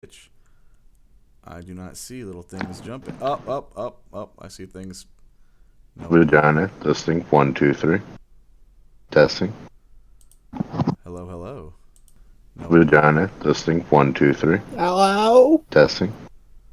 Twitch. I do not see little things jumping. Up, up, up, up. I see things. Nope. Vagina, testing, 1, 2, 3. Testing. Hello, hello. Nope. Vagina, testing, 1, 2, 3. Hello? Testing.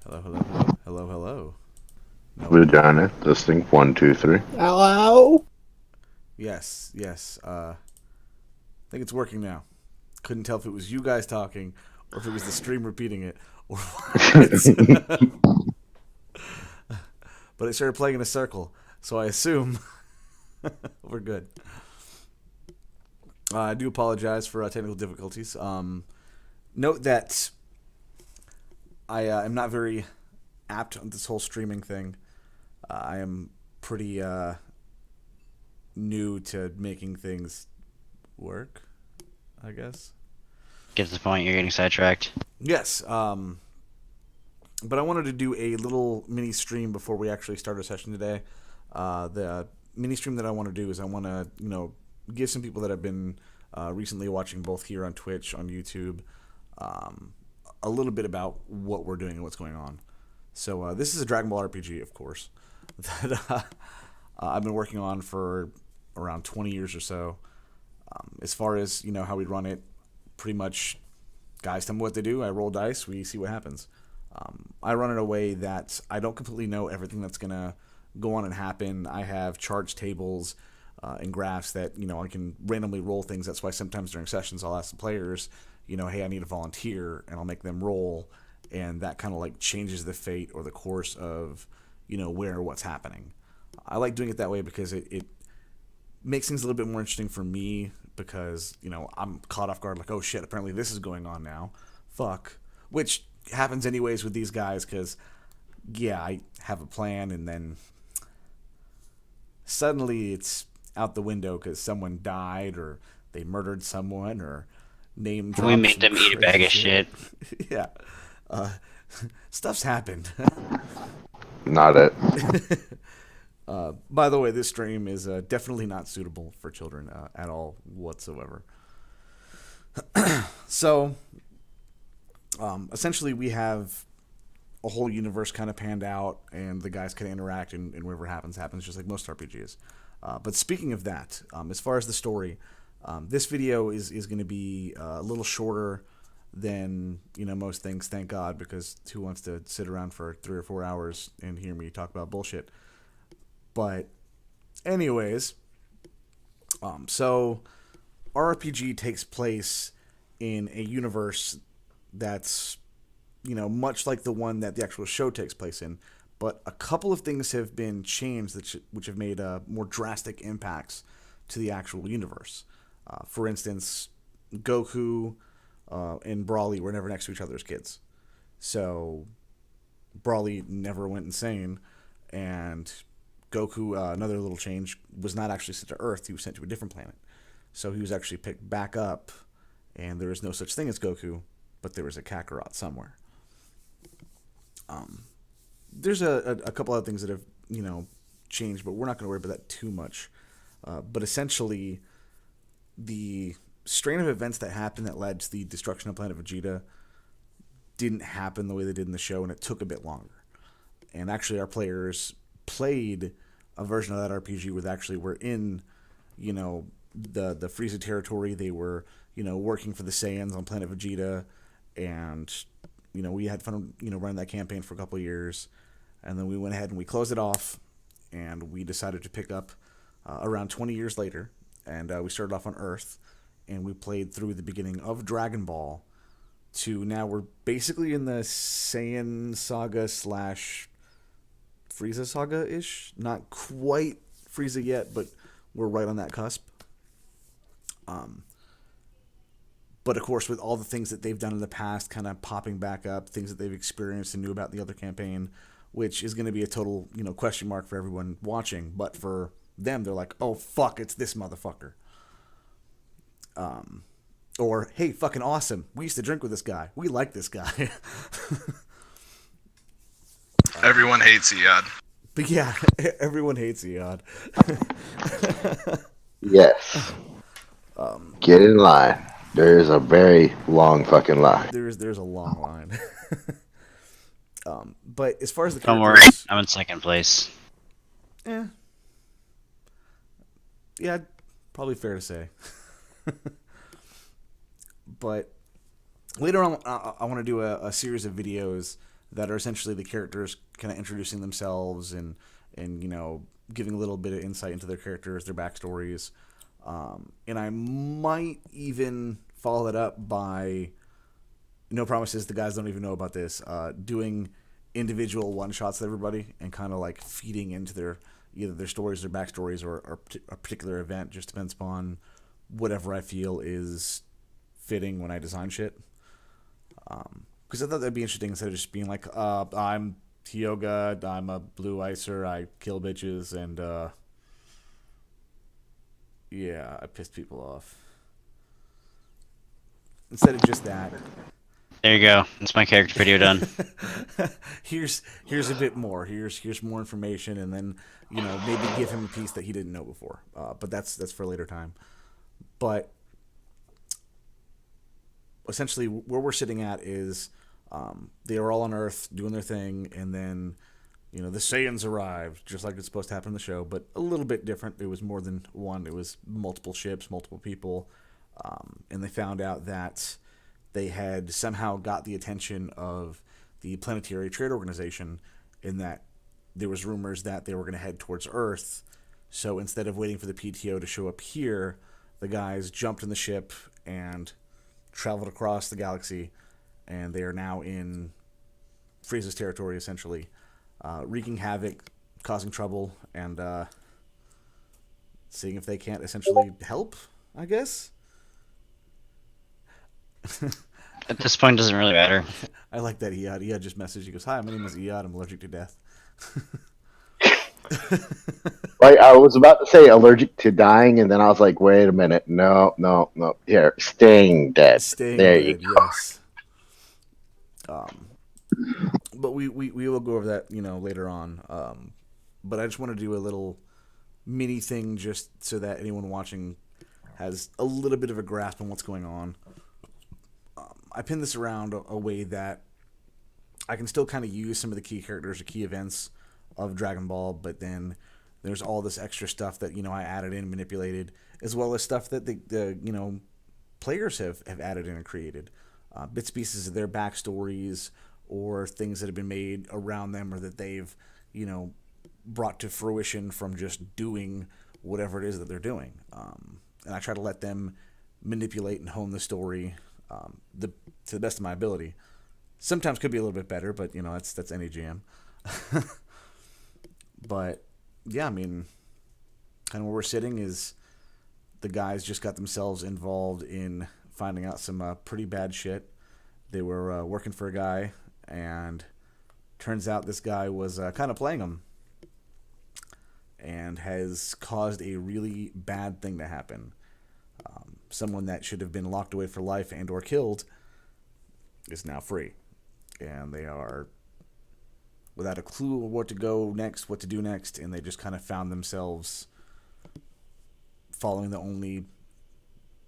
Hello, hello, hello. Hello, hello. Nope. Vagina, testing, 1, 2, 3. Hello? Yes, yes. I think it's working now. Couldn't tell if it was you guys talking or if it was the stream repeating it or what. But it started playing in a circle, so I assume we're good. I do apologize for technical difficulties. Note that I am not very apt on this whole streaming thing. I am pretty new to making things work, I guess. Get to the point, you're getting sidetracked. Yes, but I wanted to do a little mini stream before we actually start our session today. The mini stream that I want to do is I want to, give some people that have been recently watching both here on Twitch, on YouTube, a little bit about what we're doing and what's going on. So this is a Dragon Ball RPG, of course, that I've been working on for around 20 years or so. As far as, how we run it, pretty much guys tell me what to do. I roll dice. We see what happens. I run in a way that I don't completely know everything that's going to go on and happen. I have charge tables and graphs that, I can randomly roll things. That's why sometimes during sessions I'll ask the players, hey, I need a volunteer, and I'll make them roll. And that kind of like changes the fate or the course of, where or what's happening. I like doing it that way because it makes things a little bit more interesting for me because, I'm caught off guard like, oh shit, apparently this is going on now. Fuck. Which happens anyways with these guys because, yeah, I have a plan and then suddenly it's out the window because someone died or they murdered someone or name dropped. We made them eat a bag of shit. Yeah. Stuff's happened. Not it. By the way, this stream is definitely not suitable for children at all whatsoever. So, essentially, we have a whole universe kind of panned out, and the guys can interact, and whatever happens, just like most RPGs. But speaking of that, as far as the story, this video is going to be a little shorter than most things. Thank God, because who wants to sit around for 3 or 4 hours and hear me talk about bullshit? But anyways, so RPG takes place in a universe that's, much like the one that the actual show takes place in, but a couple of things have been changed which have made more drastic impacts to the actual universe. For instance, Goku and Brawly were never next to each other as kids. So Brawly never went insane, and Goku, another little change, was not actually sent to Earth. He was sent to a different planet. So he was actually picked back up, and there is no such thing as Goku, but there is a Kakarot somewhere. There's a couple other things that have, changed, but we're not going to worry about that too much. But essentially, the strain of events that happened that led to the destruction of Planet Vegeta didn't happen the way they did in the show, and it took a bit longer. And actually, our players played a version of that RPG where they actually were in, the Frieza territory. They were, working for the Saiyans on Planet Vegeta, and, we had fun, running that campaign for a couple of years, and then we went ahead and we closed it off, and we decided to pick up around 20 years later, and we started off on Earth, and we played through the beginning of Dragon Ball to now we're basically in the Saiyan saga / Frieza saga-ish. Not quite Frieza yet, but we're right on that cusp. But of course, with all the things that they've done in the past kind of popping back up, things that they've experienced and knew about in the other campaign, which is going to be a total, question mark for everyone watching. But for them, they're like, oh, fuck, it's this motherfucker. Or, hey, fucking awesome. We used to drink with this guy. We like this guy. Everyone hates Iyad. But yeah, everyone hates Iyad. Yes. Get in line. There is a very long fucking line. There's a long line. But as far as the Don't worry, characters, I'm in second place. eh, yeah, probably fair to say. But later on, I want to do a series of videos that are essentially the characters kind of introducing themselves and giving a little bit of insight into their characters, their backstories, and I might even follow that up by no promises. The guys don't even know about this. Doing individual one shots with everybody and kind of like feeding into their either their stories, their backstories, or a particular event. Just depends upon whatever I feel is fitting when I design shit. Because I thought that'd be interesting instead of just being like, I'm Tioga, I'm a blue icer, I kill bitches, and yeah, I piss people off. Instead of just that, There you go. That's my character video done. here's a bit more. Here's more information, and then maybe give him a piece that he didn't know before. But that's for a later time. But essentially, where we're sitting at is they are all on Earth doing their thing, and then the Saiyans arrived, just like it's supposed to happen in the show, but a little bit different. It was more than one. It was multiple ships, multiple people, and they found out that they had somehow got the attention of the Planetary Trade Organization, in that there was rumors that they were going to head towards Earth. So instead of waiting for the PTO to show up here, the guys jumped in the ship and traveled across the galaxy, and they are now in Frieza's territory, essentially, wreaking havoc, causing trouble, and seeing if they can't essentially help, I guess. At this point, it doesn't really matter. I like that Iyad. Iyad just messaged. He goes, "Hi, my name is Iyad. I'm allergic to death." Like, I was about to say allergic to dying, and then I was like, wait a minute. No, no, no. Here, staying dead. Staying there dead, you go. yes. But we will go over that, later on. But I just want to do a little mini thing just so that anyone watching has a little bit of a grasp on what's going on. I pinned this around a way that I can still kind of use some of the key characters or key events of Dragon Ball, but then there's all this extra stuff that I added in, manipulated, as well as stuff that the players have added in and created, bits pieces of their backstories or things that have been made around them or that they've brought to fruition from just doing whatever it is that they're doing, and I try to let them manipulate and hone the story to the best of my ability. Sometimes could be a little bit better, but that's any GM. But yeah, I mean, kind of where we're sitting is the guys just got themselves involved in finding out some pretty bad shit. They were working for a guy, and turns out this guy was kind of playing them and has caused a really bad thing to happen. Someone that should have been locked away for life and or killed is now free, and they are without a clue what to go next, what to do next, and they just kind of found themselves following the only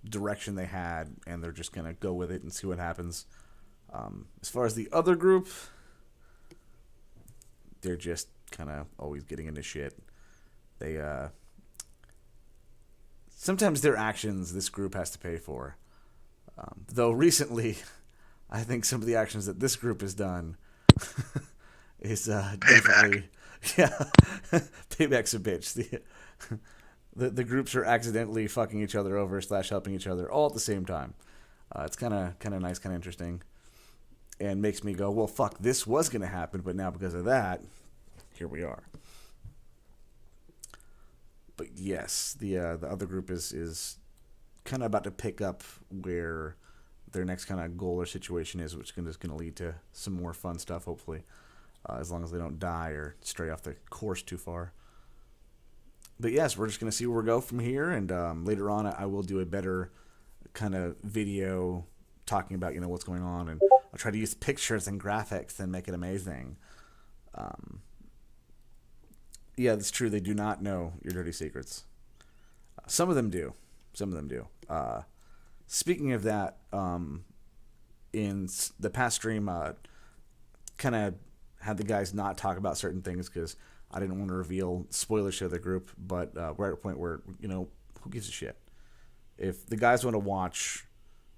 direction they had, and they're just gonna go with it and see what happens. As far as the other group, they're just kind of always getting into shit. They sometimes their actions this group has to pay for. Though recently, I think some of the actions that this group has done is definitely, yeah, payback's a bitch. The groups are accidentally fucking each other over / helping each other all at the same time. It's kind of nice, kind of interesting, and makes me go, well, fuck, this was gonna happen, but now because of that, here we are. But yes, the other group is kind of about to pick up where their next kind of goal or situation is, which is going to lead to some more fun stuff, hopefully, as long as they don't die or stray off the course too far. But yes, we're just going to see where we go from here, and later on I will do a better kind of video talking about what's going on, and I'll try to use pictures and graphics and make it amazing. Yeah, that's true. They do not know your dirty secrets. Some of them do. Some Speaking of that, in the past stream, kind of had the guys not talk about certain things because I didn't want to reveal spoilers to the group. But we're at a point where, who gives a shit? If the guys want to watch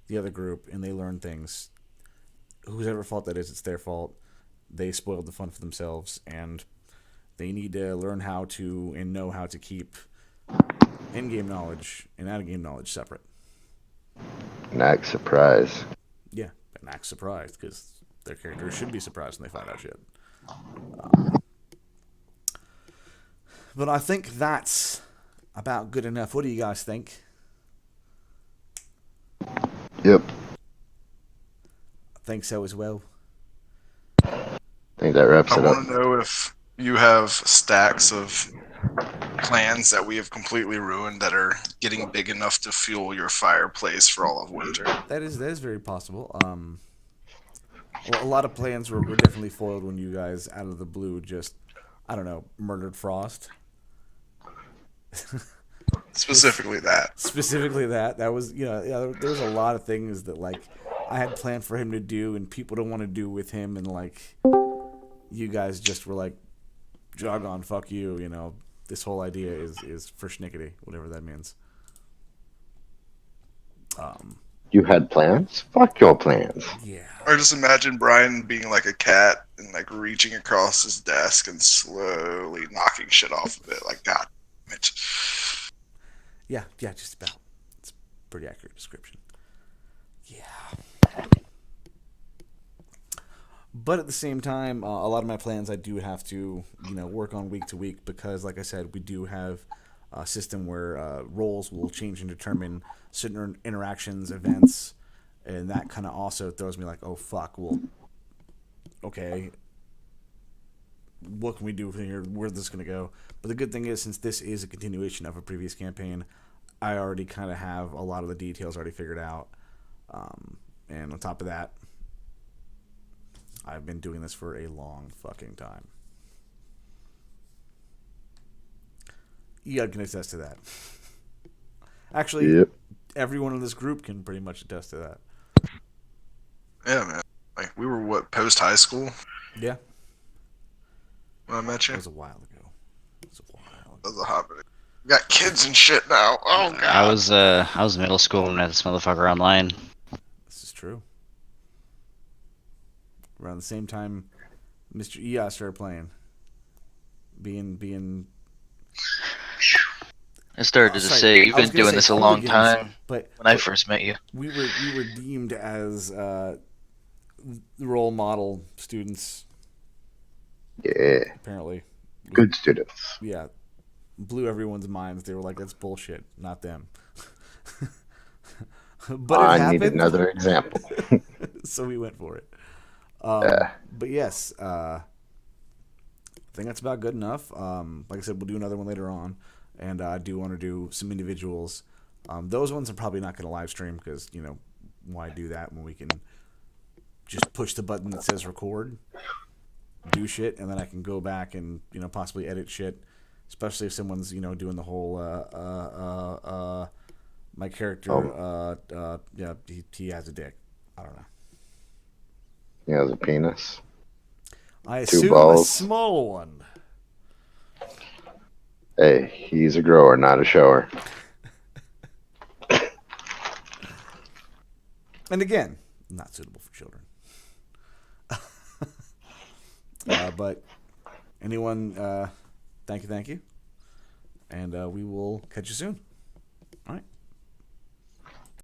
the other group and they learn things, whoever fault that is, it's their fault. They spoiled the fun for themselves, and they need to learn how to and know how to keep in-game knowledge and out-of-game knowledge separate. Not surprised. Yeah, and act surprised because their characters should be surprised when they find out shit. But I think that's about good enough. What do you guys think? Yep. I think so as well. I think that wraps I it up. want to know if you have stacks of plans that we have completely ruined that are getting big enough to fuel your fireplace for all of winter. That is very possible. Well, a lot of plans were definitely foiled when you guys, out of the blue, just, I don't know, murdered Frost. Specifically that. Specifically that. That was, there was a lot of things that, like, I had planned for him to do and people don't want to do with him, and, like, you guys just were like, jog on, fuck you, this whole idea is for schnickety, whatever that means. You had plans? Fuck your plans. Yeah. Or just imagine Brian being like a cat and like reaching across his desk and slowly knocking shit off of it. Like, God damn it. Yeah, just about. It's a pretty accurate description. Yeah. But at the same time, a lot of my plans I do have to, work on week to week because, like I said, we do have a system where roles will change and determine certain interactions, events, and that kind of also throws me like, oh, fuck, well, okay, what can we do here? Where's this going to go? But the good thing is, since this is a continuation of a previous campaign, I already kind of have a lot of the details already figured out. And on top of that, I've been doing this for a long fucking time. Yud can attest to that. Actually, Yep. everyone in this group can pretty much attest to that. Yeah, man. Like, we were, what, post-high school Yeah. when I met you? That was a while ago. That was a hot minute. We got kids and shit now. Oh, God. I was middle school when I met this motherfucker online. This is true. Around the same time Mr. EOS started playing. Being I started to sorry, say, you've I was been gonna doing say this a long hooligans, time but when I first met you. we were deemed as role model students, Yeah. apparently. Good students. Yeah. Blew everyone's minds. They were like, that's bullshit, not them. But it I happened. need another example. So we went for it. Yeah. But yes, I think that's about good enough. Like I said, we'll do another one later on, and I do want to do some individuals. Those ones I'm probably not going to live stream because, why do that when we can just push the button that says record, do shit, and then I can go back and, possibly edit shit, especially if someone's, doing the whole, my character, he has a dick. I don't know. He has a penis. I Two assume a balls. small one. Hey, he's a grower, not a shower. And again, not suitable for children. But anyone, thank you. And we will catch you soon. All right.